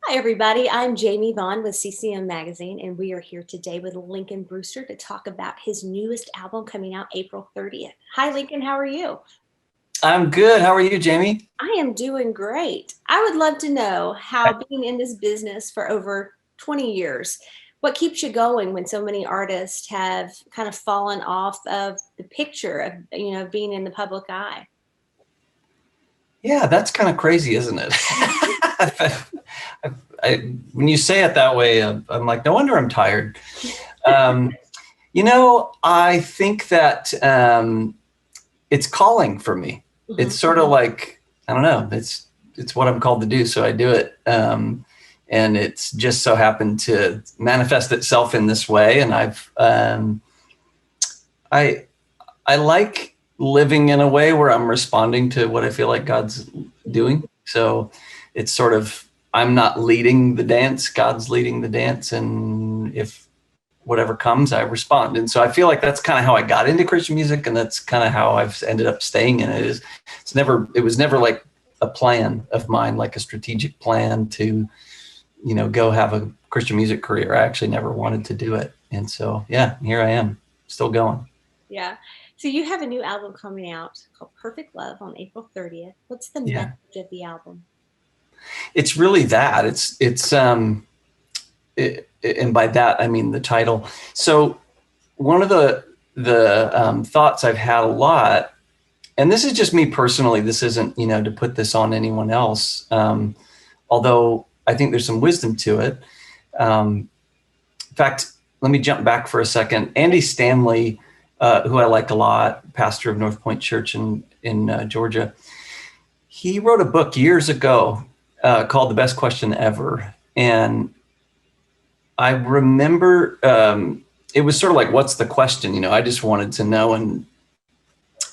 Hi, everybody. I'm Jamie Vaughn with CCM Magazine, and we are here today with Lincoln Brewster to talk about his newest album coming out April 30th. Hi, Lincoln. How are you? I'm good. How are you, Jamie? I am doing great. I would love to know how being in this business for over 20 years, what keeps you going when so many artists have kind of fallen off of the picture of, being in the public eye? Yeah, that's kind of crazy, isn't it? When you say it that way, I'm like, no wonder I'm tired. Um, I think that it's calling for me. It's Mhm. sort of like, I don't know, it's what I'm called to do, so I do it. And it's just so happened to manifest itself in this way. And I I like living in a way where I'm responding to what I feel like God's doing. So it's sort of, I'm not leading the dance, God's leading the dance. And if whatever comes, I respond. And so I feel like that's kind of how I got into Christian music. And that's kind of how I've ended up staying in it. It was never like a plan of mine, like a strategic plan to, go have a Christian music career. I actually never wanted to do it. And so, yeah, here I am still going. Yeah. So you have a new album coming out called Perfect Love on April 30th. What's the Yeah. message of the album? It's really that and by that I mean the title. So one of the thoughts I've had a lot, and this is just me personally, this isn't to put this on anyone else, although I think there's some wisdom to it. In fact, let me jump back for a second. Andy Stanley, who I like a lot, pastor of North Point Church in Georgia, he wrote a book years ago called The Best Question Ever. And I remember it was sort of like, what's the question? I just wanted to know. And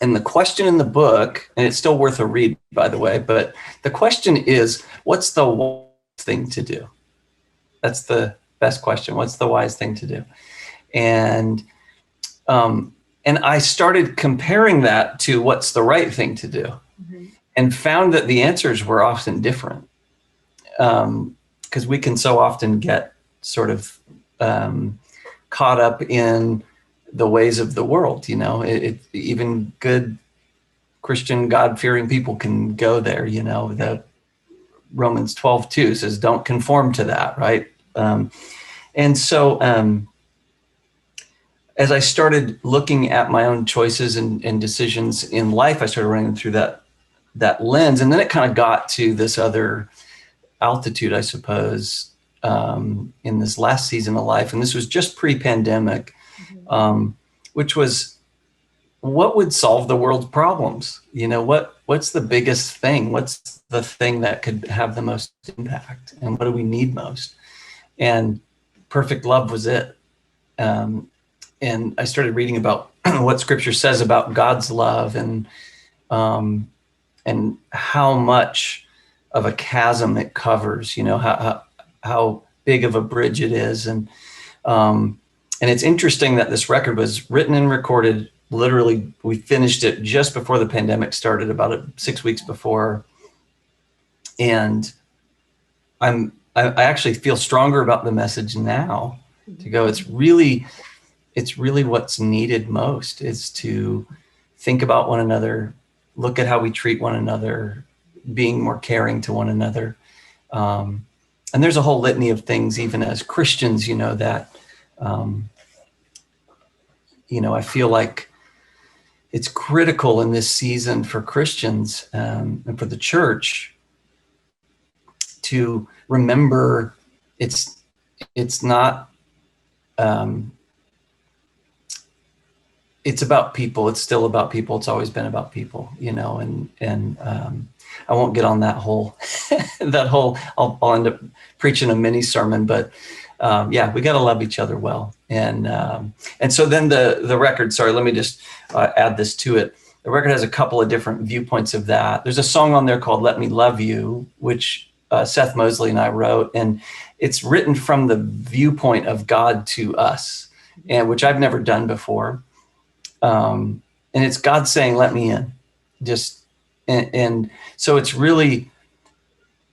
the question in the book, and it's still worth a read, by the way, but the question is, what's the wise thing to do? That's the best question. What's the wise thing to do? And and I started comparing that to what's the right thing to do, Mm-hmm. and found that the answers were often different. Because we can so often get sort of caught up in the ways of the world. Even good Christian, God-fearing people can go there. The Romans 12:2 says, "Don't conform to that," right? And so, as I started looking at my own choices and decisions in life, I started running through that lens, and then it kind of got to this other altitude, I suppose, in this last season of life, and this was just pre-pandemic, Mm-hmm. which was, what would solve the world's problems? What's the biggest thing? What's the thing that could have the most impact? And what do we need most? And perfect love was it. And I started reading about what Scripture says about God's love, um, and how much of a chasm it covers. How big of a bridge it is, and it's interesting that this record was written and recorded. Literally, we finished it just before the pandemic started, about 6 weeks before, and I actually feel stronger about the message now. To go, it's really what's needed most is to think about one another, look at how we treat one another, being more caring to one another. And there's a whole litany of things, even as Christians, that, I feel like it's critical in this season for Christians, and for the church to remember it's not, it's about people. It's still about people. It's always been about people, and I won't get on that whole, I'll end up preaching a mini sermon, but yeah, we got to love each other well. And so then the record, sorry, let me just add this to it. The record has a couple of different viewpoints of that. There's a song on there called Let Me Love You, which Seth Mosley and I wrote, and it's written from the viewpoint of God to us, and which I've never done before. And it's God saying, let me in. And so it's really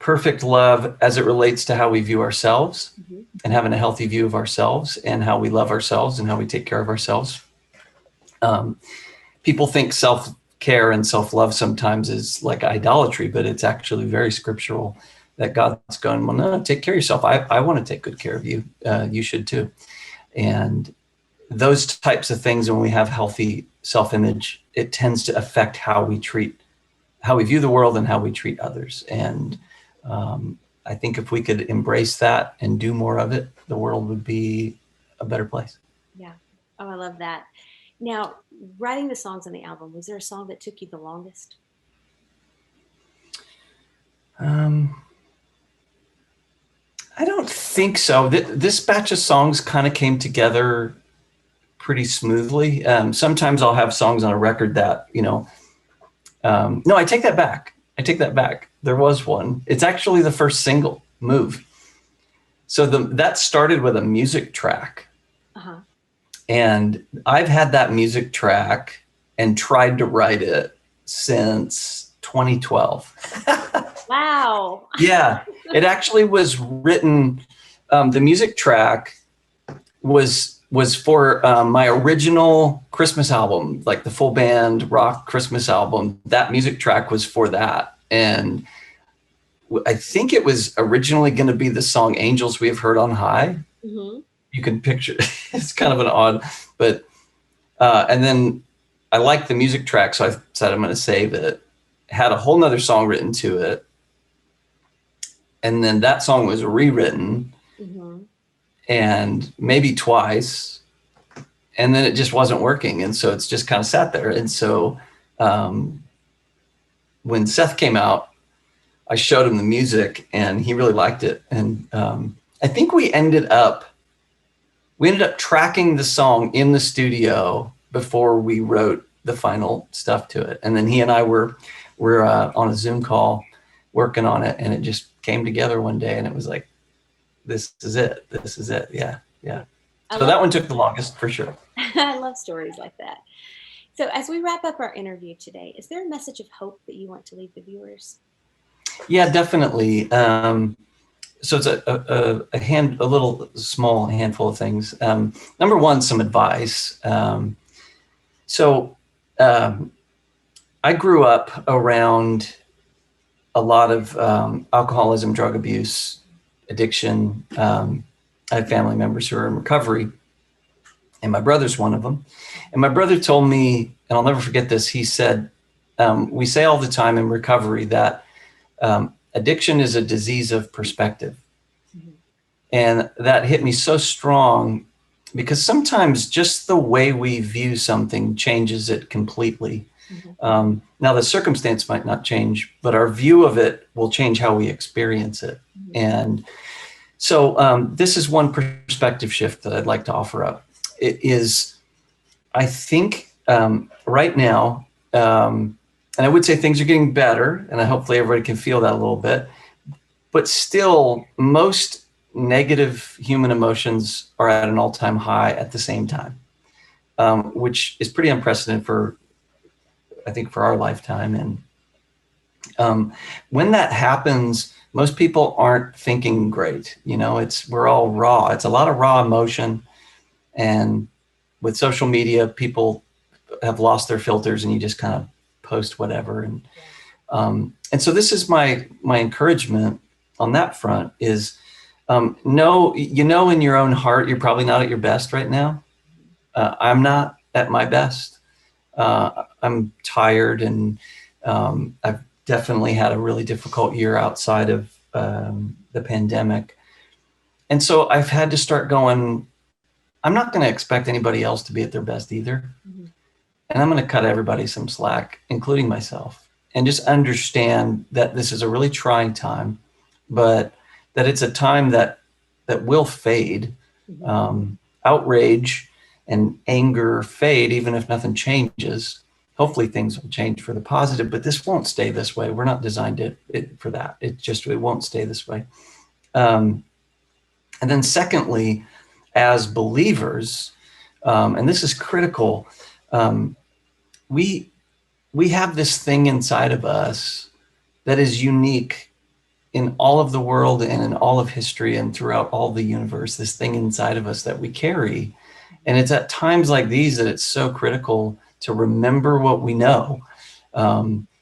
perfect love as it relates to how we view ourselves Mm-hmm. and having a healthy view of ourselves and how we love ourselves and how we take care of ourselves. People think self-care and self-love sometimes is like idolatry, but it's actually very scriptural that God's going, well, no, take care of yourself. I want to take good care of you. You should too. And those types of things, when we have healthy self-image, it tends to affect how we view the world and how we treat others. And I think if we could embrace that and do more of it, the world would be a better place. Yeah. Oh, I love that. Now, writing the songs on the album, was there a song that took you the longest? I don't think so. This batch of songs kind of came together pretty smoothly. Sometimes I'll have songs on a record that, no, I take that back. There was one. It's actually the first single, Move. So that started with a music track. Uh-huh. And I've had that music track and tried to write it since 2012. Wow. Yeah, it actually was written. The music track was for my original Christmas album, like the full band rock Christmas album. That music track was for that. And I think it was originally going to be the song Angels We Have Heard on High. Mm-hmm. You can picture, it's kind of an odd, but, and then I liked the music track. So I said, I'm going to save it. Had a whole nother song written to it. And then that song was rewritten. Mm-hmm. And maybe twice. And then it just wasn't working. And so it's just kind of sat there. And so when Seth came out, I showed him the music and he really liked it. And I think we ended up tracking the song in the studio before we wrote the final stuff to it. And then he and I were on a Zoom call working on it, and it just came together one day, and it was like, this is it. Yeah. So that one took the longest for sure. I love stories like that. So as we wrap up our interview today, is there a message of hope that you want to leave the viewers? Yeah, definitely. So it's a little small handful of things. Number one, some advice. I grew up around a lot of alcoholism, drug abuse, addiction. I have family members who are in recovery, and my brother's one of them. And my brother told me, and I'll never forget this, he said, we say all the time in recovery that addiction is a disease of perspective. Mm-hmm. And that hit me so strong because sometimes just the way we view something changes it completely. Mm-hmm. Now the circumstance might not change, but our view of it will change how we experience it. Mm-hmm. And so this is one perspective shift that I'd like to offer up. It is, I think right now, and I would say things are getting better, and hopefully everybody can feel that a little bit, but still most negative human emotions are at an all-time high at the same time, which is pretty unprecedented for our lifetime. And when that happens, most people aren't thinking great. We're all raw. It's a lot of raw emotion. And with social media, people have lost their filters and you just kind of post whatever. And so this is my encouragement on that front is, know in your own heart, you're probably not at your best right now. I'm not at my best. I'm tired, and I've definitely had a really difficult year outside of the pandemic. And so I've had to start going, I'm not going to expect anybody else to be at their best either. Mm-hmm. And I'm going to cut everybody some slack, including myself, and just understand that this is a really trying time, but that it's a time that will fade. Mm-hmm. Outrage and anger fade, even if nothing changes. Hopefully things will change for the positive, but this won't stay this way. We're not designed for that. It won't stay this way. And then secondly, as believers, and this is critical, we have this thing inside of us that is unique in all of the world and in all of history and throughout all the universe, this thing inside of us that we carry. And it's at times like these that it's so critical to remember what we know.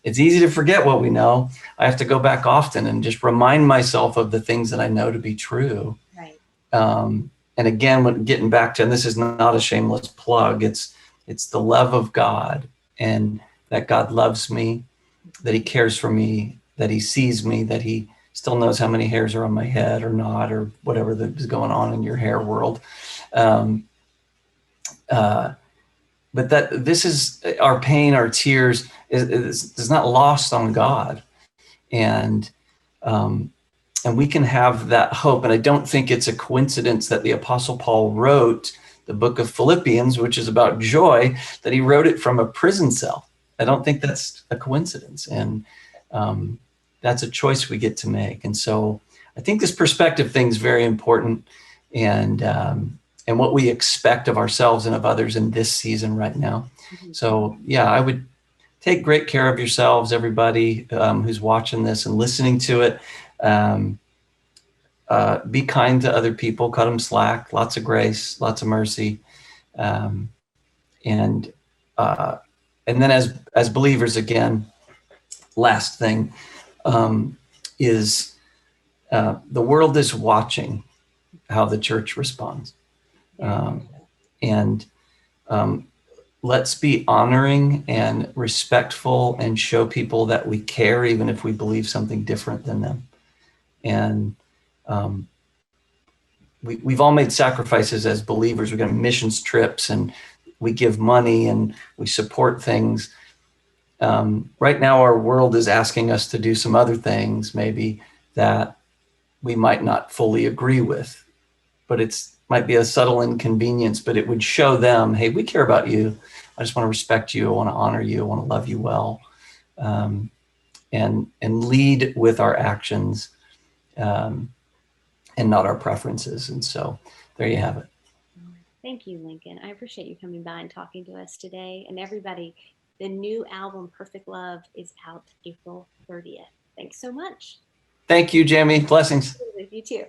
It's easy to forget what we know. I have to go back often and just remind myself of the things that I know to be true. Right. And again, when getting back to, and this is not a shameless plug, it's the love of God, and that God loves me, that he cares for me, that he sees me, that he still knows how many hairs are on my head or not, or whatever that is going on in your hair world. Um, but that this is our pain, our tears is not lost on God. And, and we can have that hope. And I don't think it's a coincidence that the Apostle Paul wrote the book of Philippians, which is about joy, that he wrote it from a prison cell. I don't think that's a coincidence. And that's a choice we get to make. And so I think this perspective thing is very important, and what we expect of ourselves and of others in this season right now. Mm-hmm. So yeah, I would take great care of yourselves, everybody who's watching this and listening to it. Be kind to other people, cut them slack, lots of grace, lots of mercy. Um, and and then as believers, again, last thing is the world is watching how the church responds. And let's be honoring and respectful and show people that we care, even if we believe something different than them. And we've all made sacrifices as believers. We go on missions trips and we give money and we support things. Right now, our world is asking us to do some other things, maybe that we might not fully agree with, but it's might be a subtle inconvenience, but it would show them, hey, we care about you. I just want to respect you. I want to honor you. I want to love you well, and lead with our actions, and not our preferences. And so there you have it. Thank you, Lincoln. I appreciate you coming by and talking to us today. And everybody, the new album, Perfect Love, is out April 30th. Thanks so much. Thank you, Jamie. Blessings. You too.